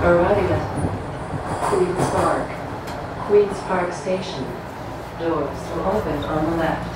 Arrival. Queen's Park Station. Doors will open on the left.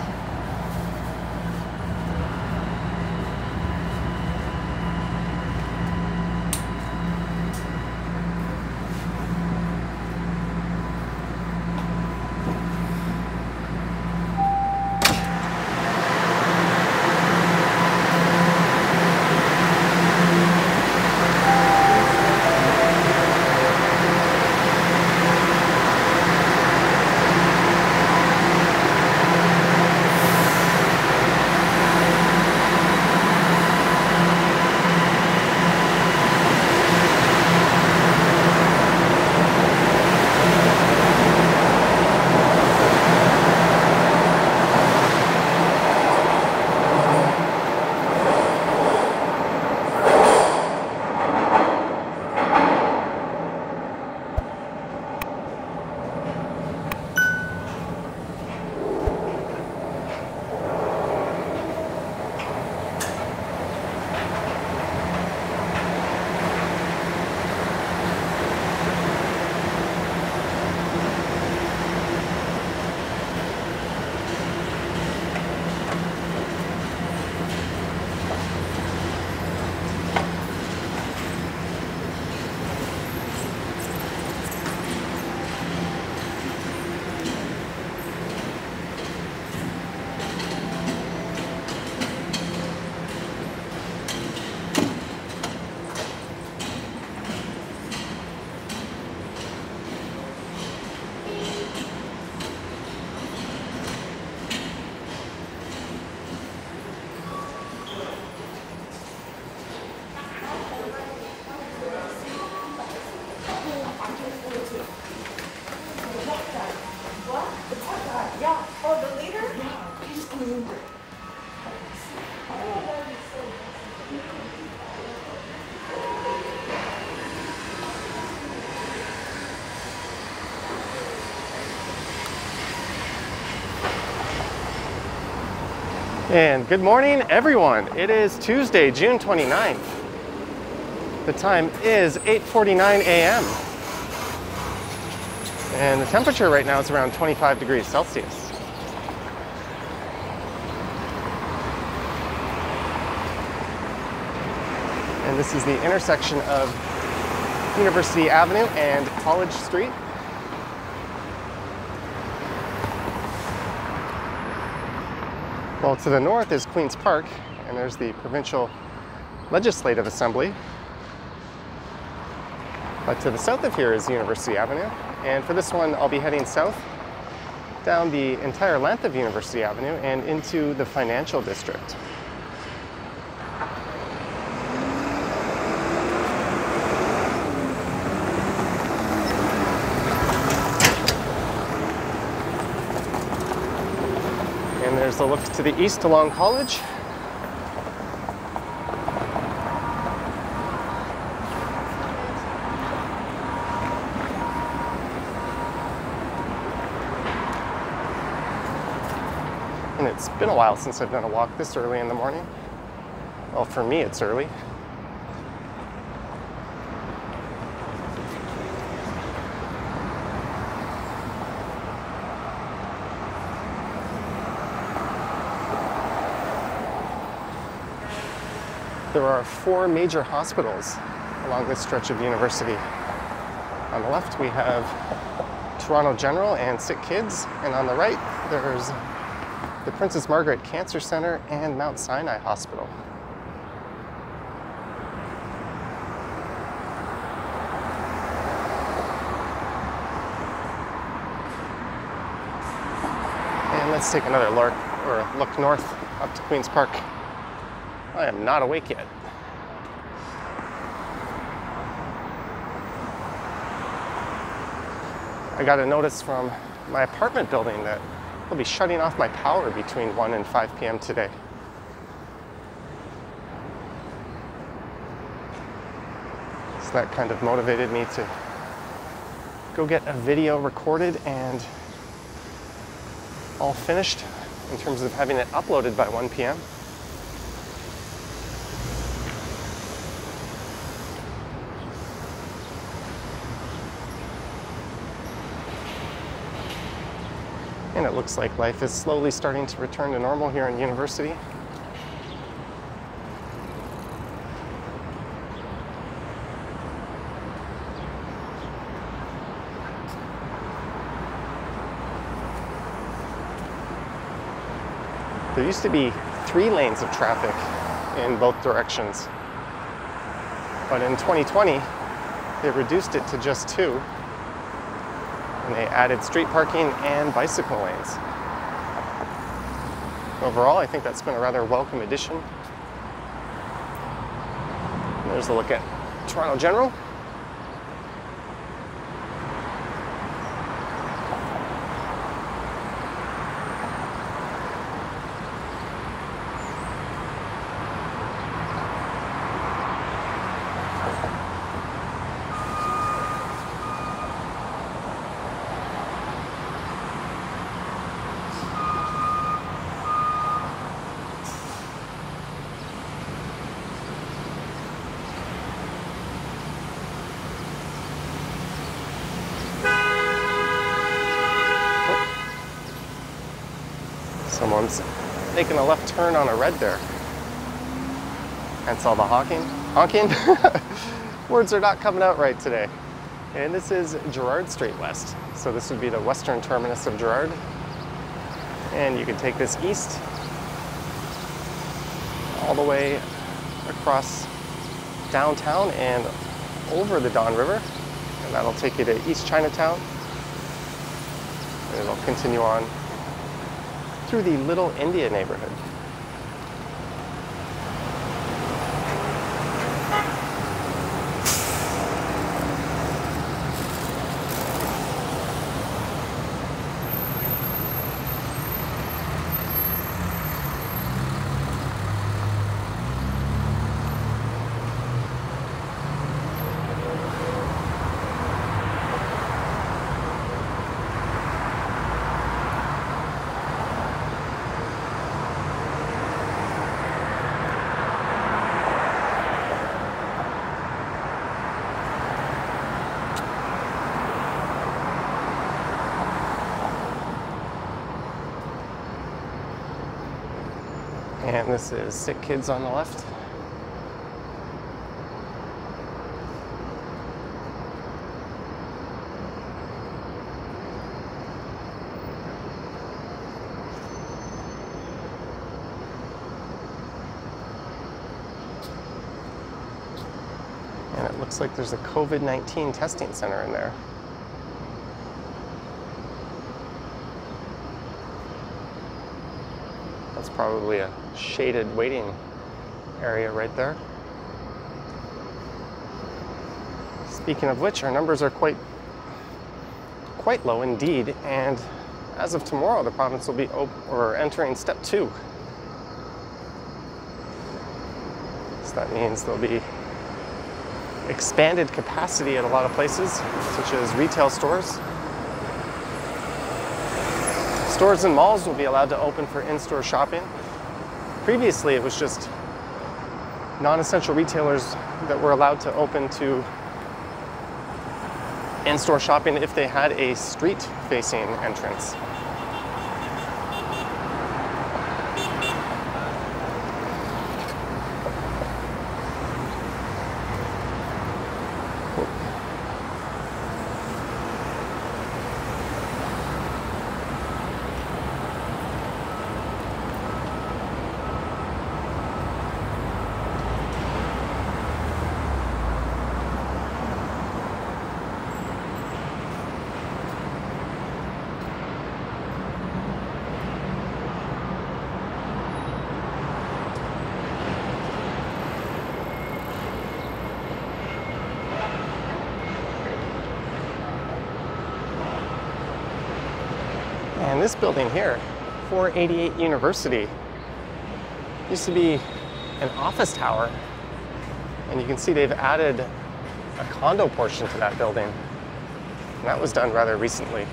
And good morning, everyone. It is Tuesday, June 29th. The time is 8:49 a.m. And the temperature right now is around 25 degrees Celsius. And this is the intersection of University Avenue and College Street. Well, to the north is Queen's Park, and there's the Provincial Legislative Assembly. But to the south of here is University Avenue, and for this one I'll be heading south down the entire length of University Avenue and into the financial district. There's a look to the east along College. And it's been a while since I've done a walk this early in the morning. Well, for me it's early. There are 4 major hospitals along this stretch of University. On the left we have Toronto General and Sick Kids, and on the right there's the Princess Margaret Cancer Centre and Mount Sinai Hospital. And let's take another look north up to Queen's Park. I am not awake yet. I got a notice from my apartment building that they'll be shutting off my power between 1 and 5 p.m. today. So that kind of motivated me to go get a video recorded and all finished in terms of having it uploaded by 1 p.m. And it looks like life is slowly starting to return to normal here in University. There used to be 3 lanes of traffic in both directions, but in 2020 they reduced it to just 2, and they added street parking and bicycle lanes. Overall, I think that's been a rather welcome addition. There's a look at Toronto General. Someone's making a left turn on a red there. Hence all the honking. Words are not coming out right today. And this is Gerrard Street West. So this would be the western terminus of Gerrard. And you can take this east all the way across downtown and over the Don River. And that'll take you to East Chinatown. And it'll continue on through the Little India neighborhood. And this is Sick Kids on the left. And it looks like there's a COVID-19 testing center in there. That's probably a shaded waiting area right there. Speaking of which, our numbers are quite low indeed, and as of tomorrow, the province will be entering step 2. So that means there'll be expanded capacity at a lot of places, such as retail stores. Stores and malls will be allowed to open for in-store shopping. Previously, it was just non-essential retailers that were allowed to open to in-store shopping if they had a street-facing entrance. And this building here, 488 University, used to be an office tower. And you can see they've added a condo portion to that building. And that was done rather recently.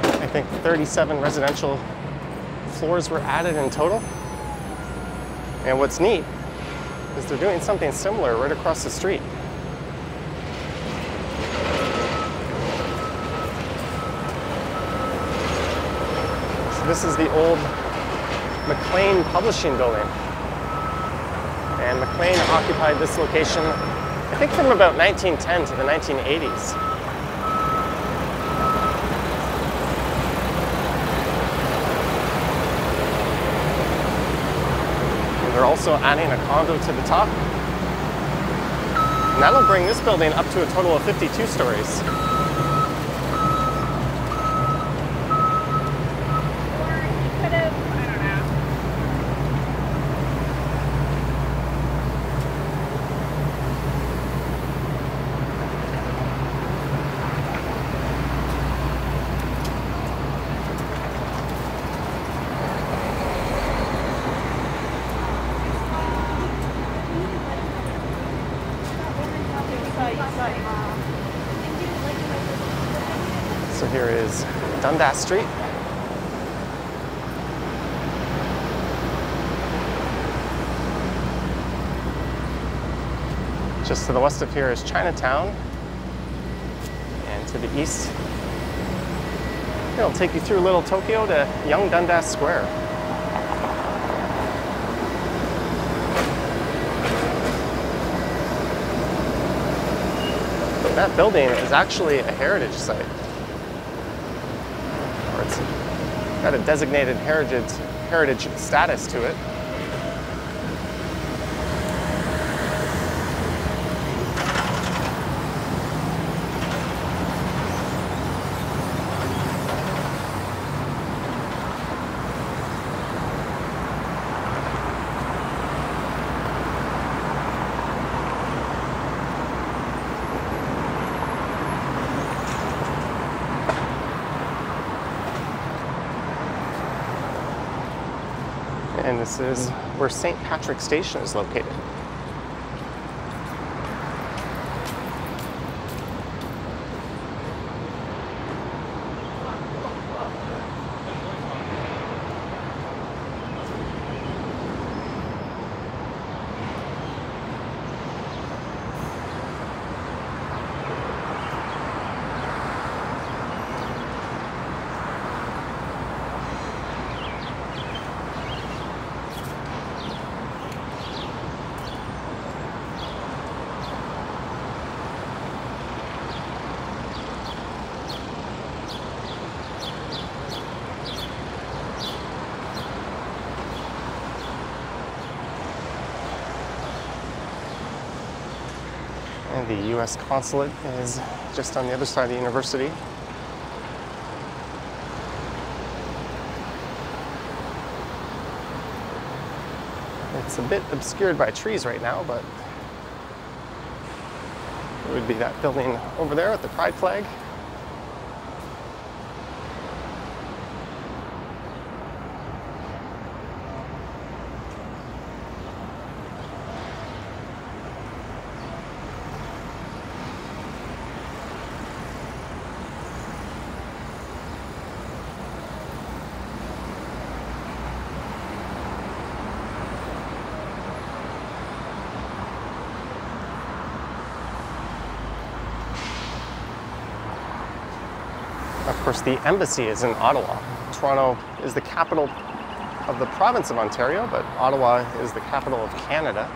I think 37 residential floors were added in total. And what's neat is they're doing something similar right across the street. So this is the old McLean Publishing Building. And McLean occupied this location, I think, from about 1910 to the 1980s. They're also adding a condo to the top. And that'll bring this building up to a total of 52 stories. So here is Dundas Street. Just to the west of here is Chinatown. And to the east, it'll take you through Little Tokyo to Young Dundas Square. That building is actually a heritage site. Or it's got a designated heritage status to it. And this is where St. Patrick's Station is located. And the U.S. consulate is just on the other side of the university. It's a bit obscured by trees right now, but it would be that building over there with the pride flag. Of course, the embassy is in Ottawa. Toronto is the capital of the province of Ontario, but Ottawa is the capital of Canada.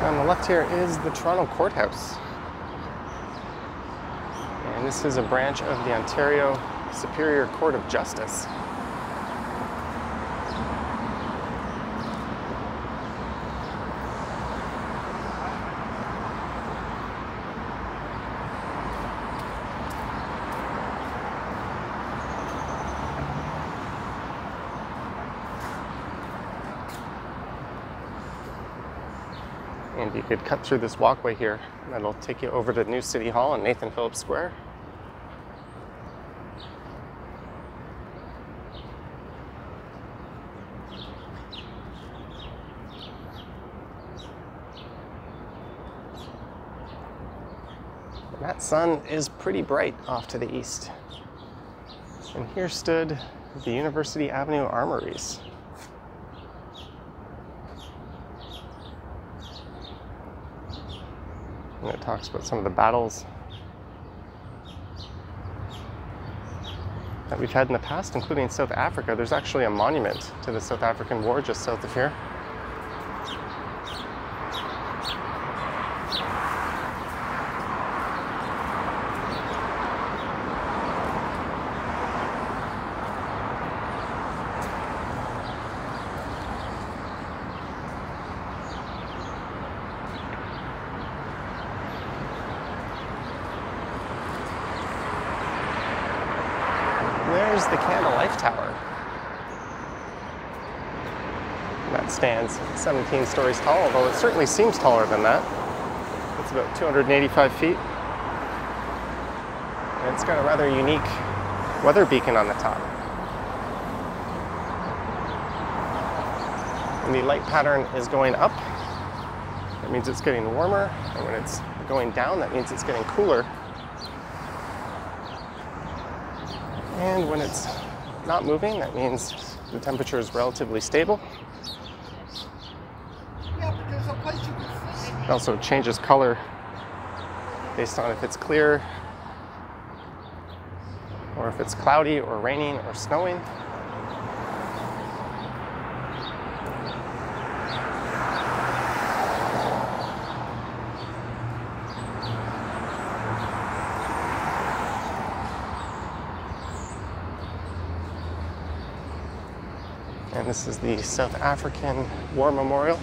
On the left here is the Toronto Courthouse. And this is a branch of the Ontario Superior Court of Justice. And you could cut through this walkway here, and that'll take you over to New City Hall and Nathan Phillips Square. And that sun is pretty bright off to the east. And here stood the University Avenue Armories. And it talks about some of the battles that we've had in the past, including South Africa. There's actually a monument to the South African War just south of here. There's the Canada Life Tower. That stands 17 stories tall, although it certainly seems taller than that. It's about 285 feet. And it's got a rather unique weather beacon on the top. And the light pattern is going up. That means it's getting warmer. And when it's going down, that means it's getting cooler. And when it's not moving, that means the temperature is relatively stable. It also changes color based on if it's clear, or if it's cloudy, or raining, or snowing. And this is the South African War Memorial.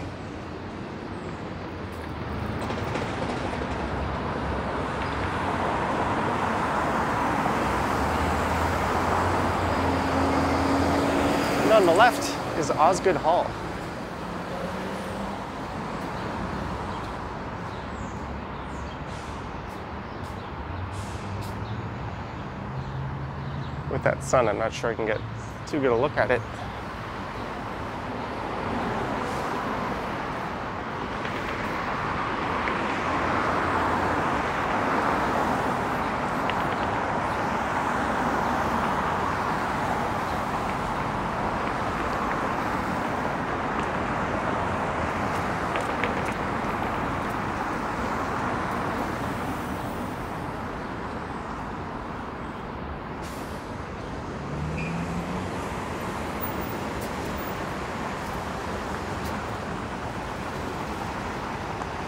And on the left is Osgoode Hall. With that sun, I'm not sure I can get too good a look at it.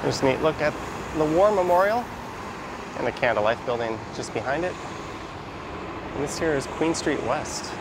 There's a neat look at the War Memorial and the Canada Life building just behind it. And this here is Queen Street West.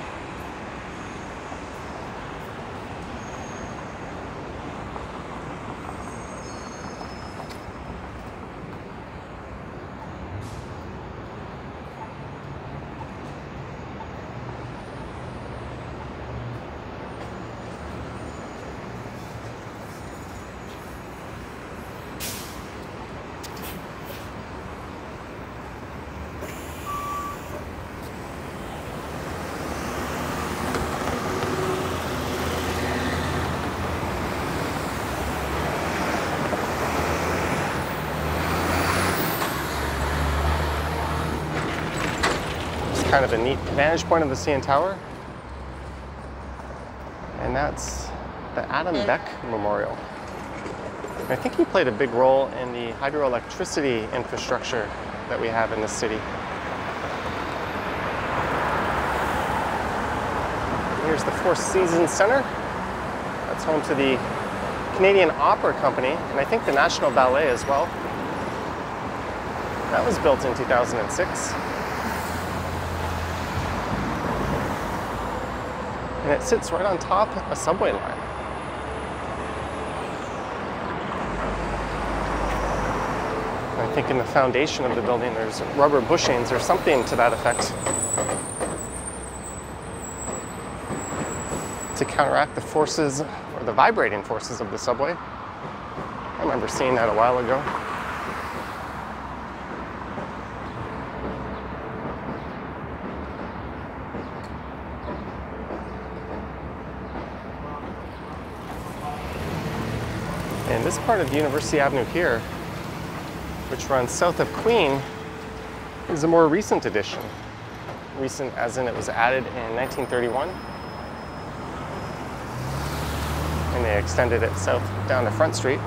Kind of a neat vantage point of the CN Tower. And that's the Adam Beck Memorial. I think he played a big role in the hydroelectricity infrastructure that we have in the city. Here's the Four Seasons Center. That's home to the Canadian Opera Company, and I think the National Ballet as well. That was built in 2006. And it sits right on top of a subway line. And I think in the foundation of the building there's rubber bushings or something to that effect to counteract the forces or the vibrating forces of the subway. I'm remember seeing that a while ago. And this part of University Avenue here, which runs south of Queen, is a more recent addition. Recent as in it was added in 1931. And they extended it south down to Front Street.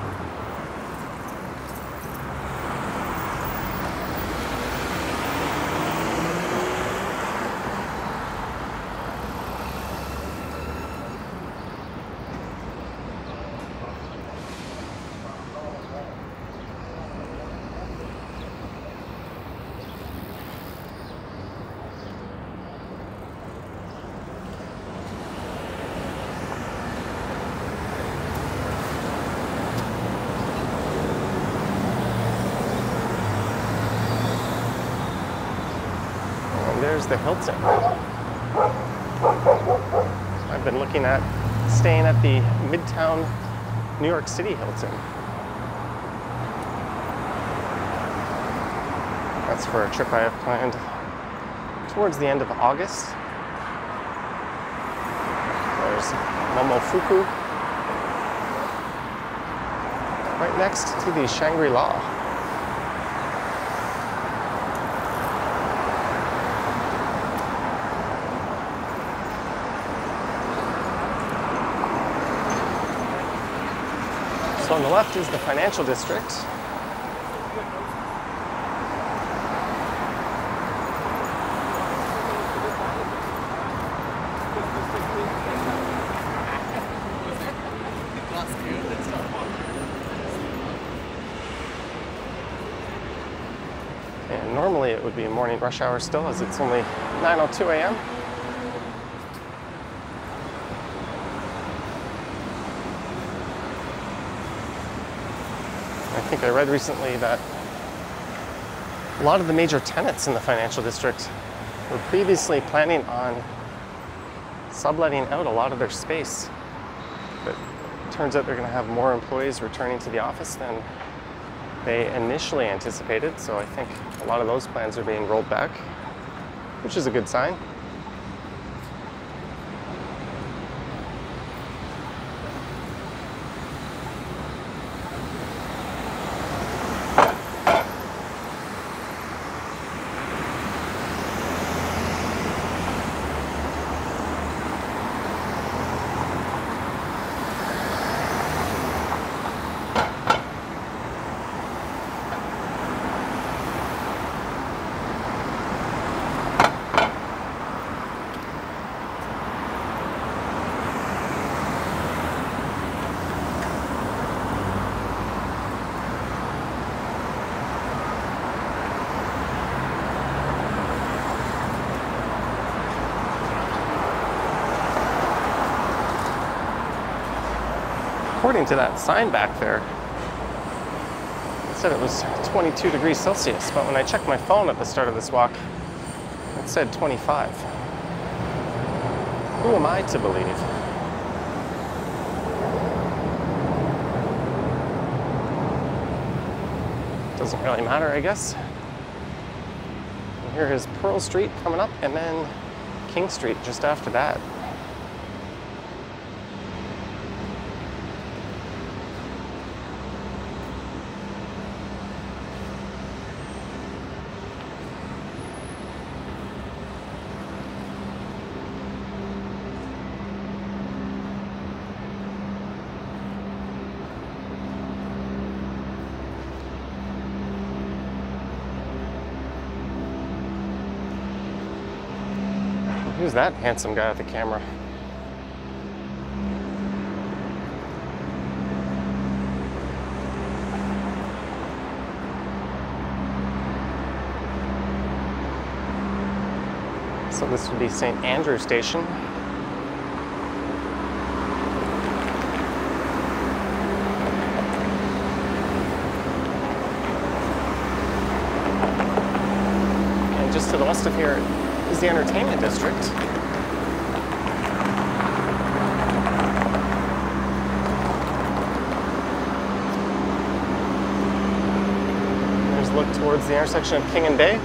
There's the Hilton. I've been looking at staying at the Midtown New York City Hilton. That's for a trip I have planned towards the end of August. There's Momofuku, right next to the Shangri-La. So on the left is the financial district. And normally it would be a morning rush hour still, as it's only 9:02 a.m. I think I read recently that a lot of the major tenants in the financial district were previously planning on subletting out a lot of their space. But it turns out they're going to have more employees returning to the office than they initially anticipated. So I think a lot of those plans are being rolled back, which is a good sign. According to that sign back there, it said it was 22 degrees Celsius, but when I checked my phone at the start of this walk, it said 25. Who am I to believe? Doesn't really matter, I guess. And here is Pearl Street coming up, and then King Street just after that. Who's that handsome guy with the camera? So this would be St. Andrew Station. And just to the west of here is the entertainment district. look towards the intersection of King and Bay.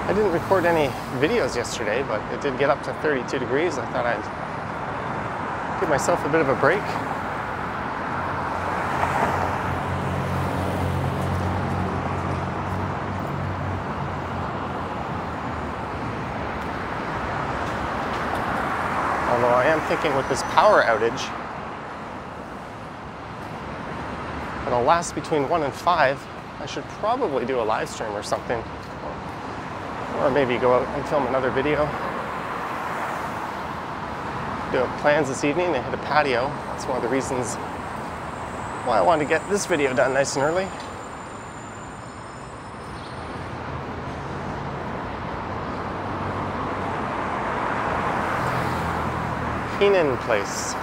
I didn't record any videos yesterday, but it did get up to 32 degrees. I thought I'd give myself a bit of a break. Although I am thinking with this power outage, it'll last between 1 and 5. I should probably do a live stream or something. Or maybe go out and film another video. Do have plans this evening to hit a patio. That's one of the reasons why I wanted to get this video done nice and early. Keenan Place.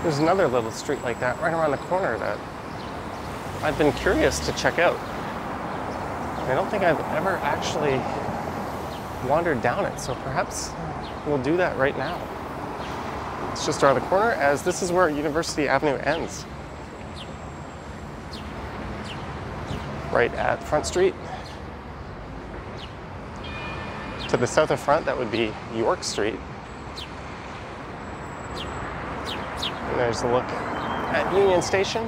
There's another little street like that right around the corner that I've been curious to check out. I don't think I've ever actually wandered down it, so perhaps we'll do that right now. It's just around the corner, as this is where University Avenue ends. Right at Front Street. To the south of Front, that would be York Street. And there's a look at Union Station.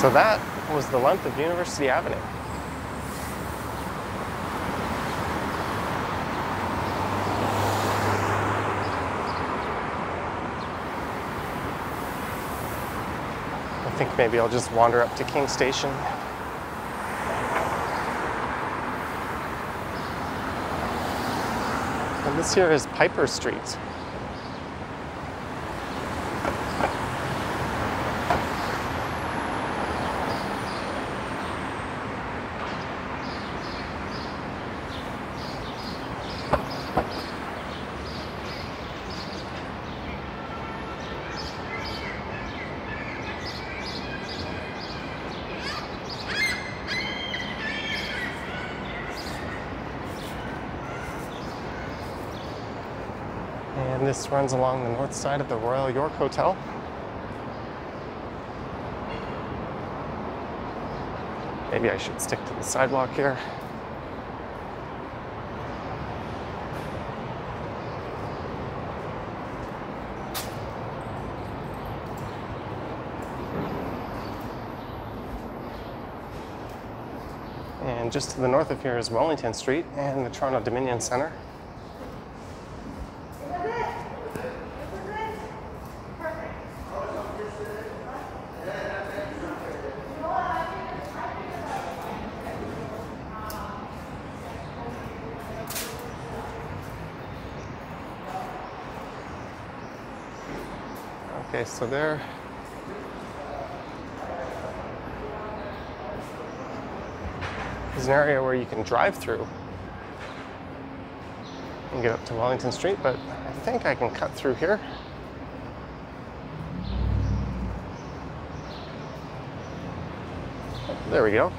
So that was the length of University Avenue. I think maybe I'll just wander up to King Station. And this here is Piper Street. And this runs along the north side of the Royal York Hotel. Maybe I should stick to the sidewalk here. And just to the north of here is Wellington Street and the Toronto Dominion Centre. Okay, so there is an area where you can drive through and get up to Wellington Street, but I think I can cut through here. There we go.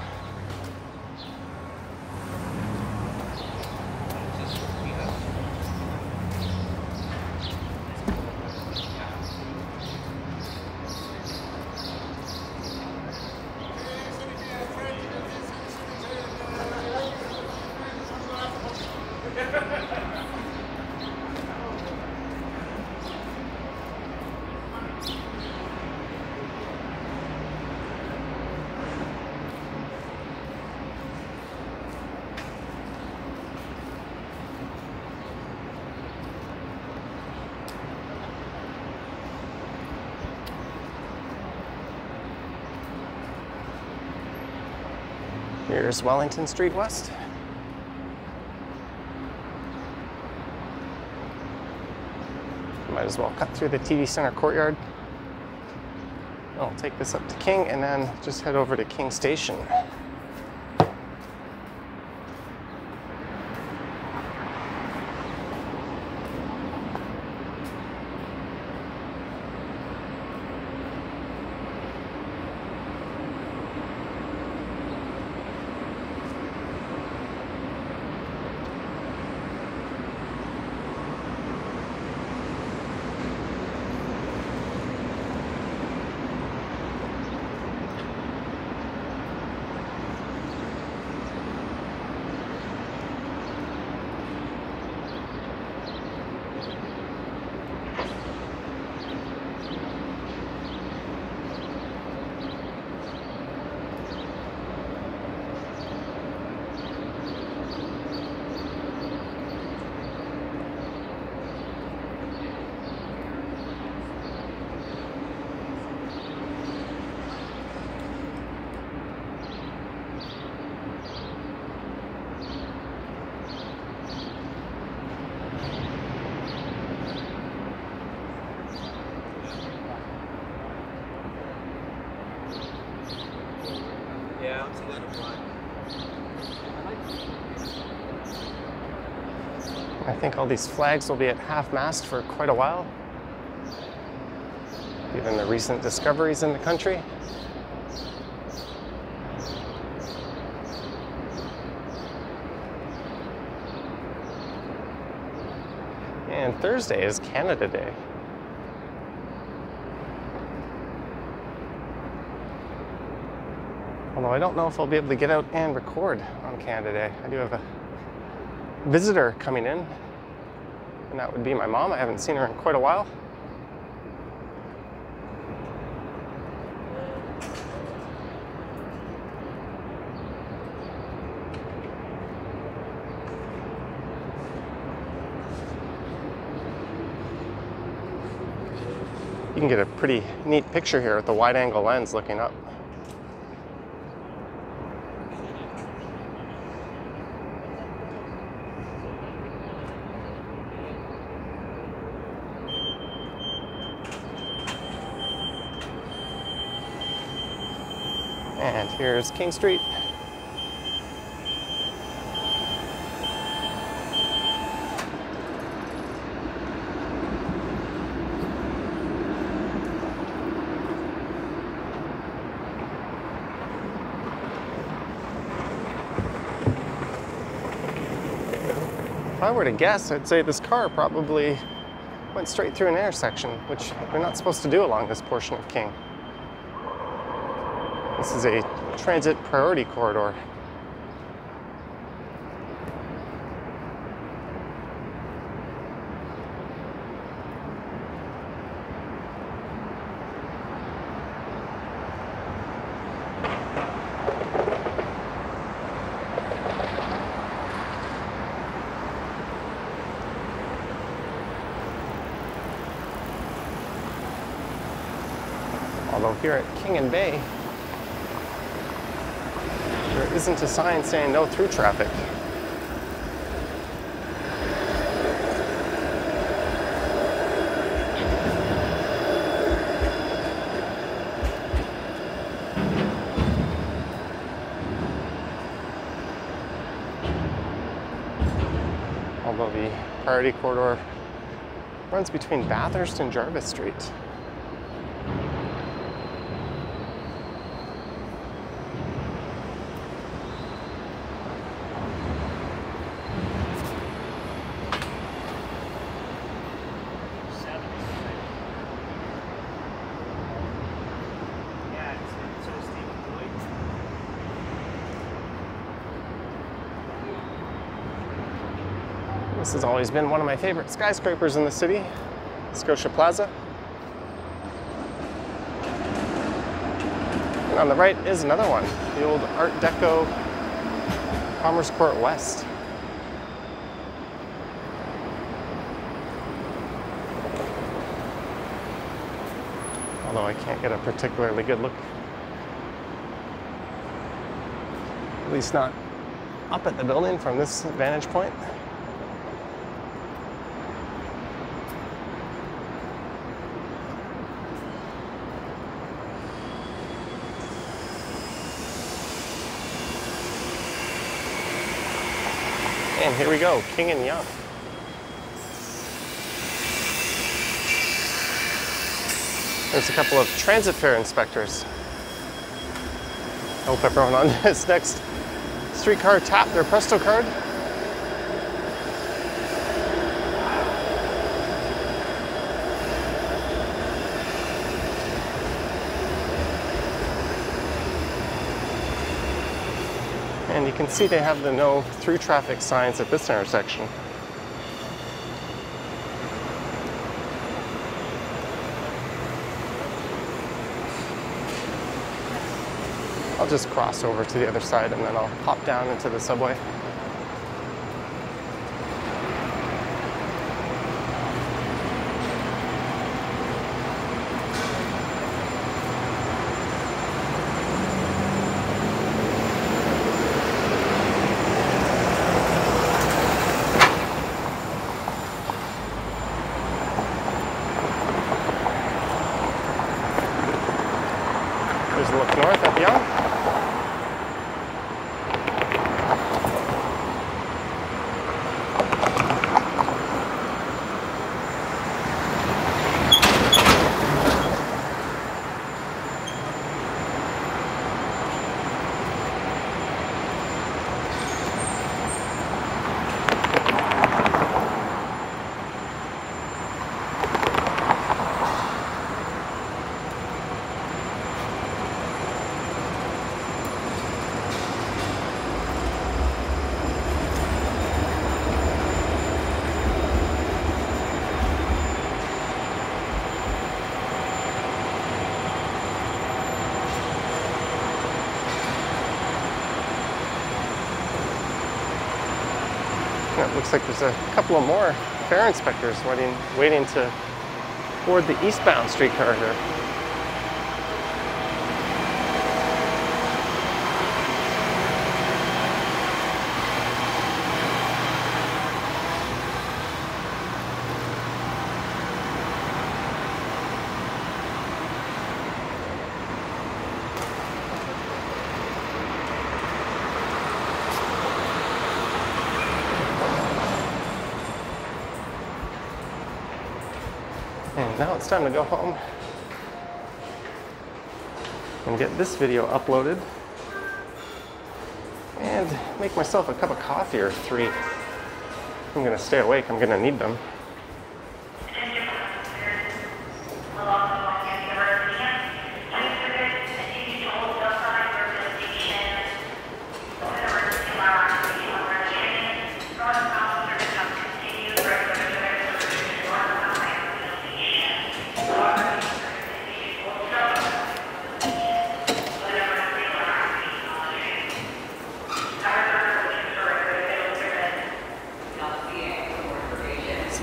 Here's Wellington Street West. Might as well cut through the TD Centre Courtyard. I'll take this up to King and then just head over to King Station. I think all these flags will be at half-mast for quite a while, given the recent discoveries in the country. And Thursday is Canada Day. Although I don't know if I'll be able to get out and record on Canada Day. I do have a visitor coming in, and that would be my mom. I haven't seen her in quite a while. You can get a pretty neat picture here with the wide-angle lens looking up. And here's King Street. If I were to guess, I'd say this car probably went straight through an intersection, which you're not supposed to do along this portion of King. This is a transit priority corridor. Although here at King and Bay, there isn't a sign saying no through traffic. Although the priority corridor runs between Bathurst and Jarvis Street. This has always been one of my favorite skyscrapers in the city, Scotia Plaza. And on the right is another one, the old Art Deco Commerce Court West. Although I can't get a particularly good look, at least not up at the building from this vantage point. And here we go, King and Yonge. There's a couple of transit fare inspectors. I hope everyone on this next streetcar tapped their Presto card. And you can see they have the no through traffic signs at this intersection. I'll just cross over to the other side and then I'll hop down into the subway. There's a look north at Yonge. It looks like there's a couple of more fare inspectors waiting to board the eastbound streetcar here. And now it's time to go home and get this video uploaded and make myself a cup of coffee or three. I'm gonna stay awake, I'm gonna need them.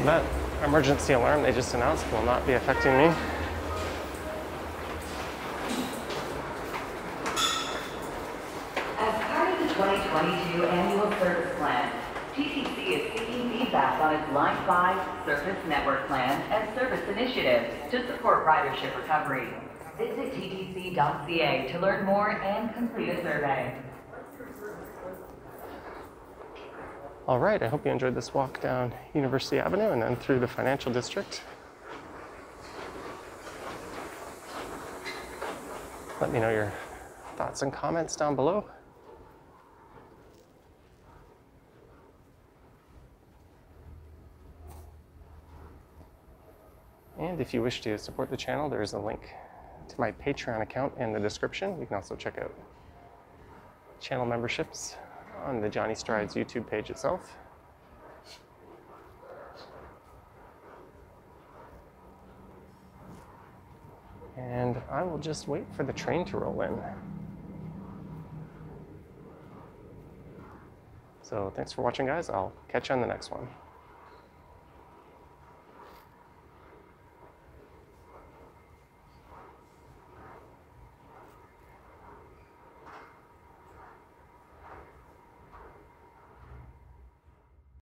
That emergency alarm they just announced will not be affecting me. 2022 Annual Service Plan. TTC is seeking feedback on its Line 5 Service Network Plan and service initiatives to support ridership recovery. Visit ttc.ca to learn more and complete a survey. All right, I hope you enjoyed this walk down University Avenue and then through the financial district. Let me know your thoughts and comments down below. And if you wish to support the channel, there is a link to my Patreon account in the description. You can also check out channel memberships on the Johnny Strides YouTube page itself. And I will just wait for the train to roll in. So thanks for watching, guys. I'll catch you on the next one.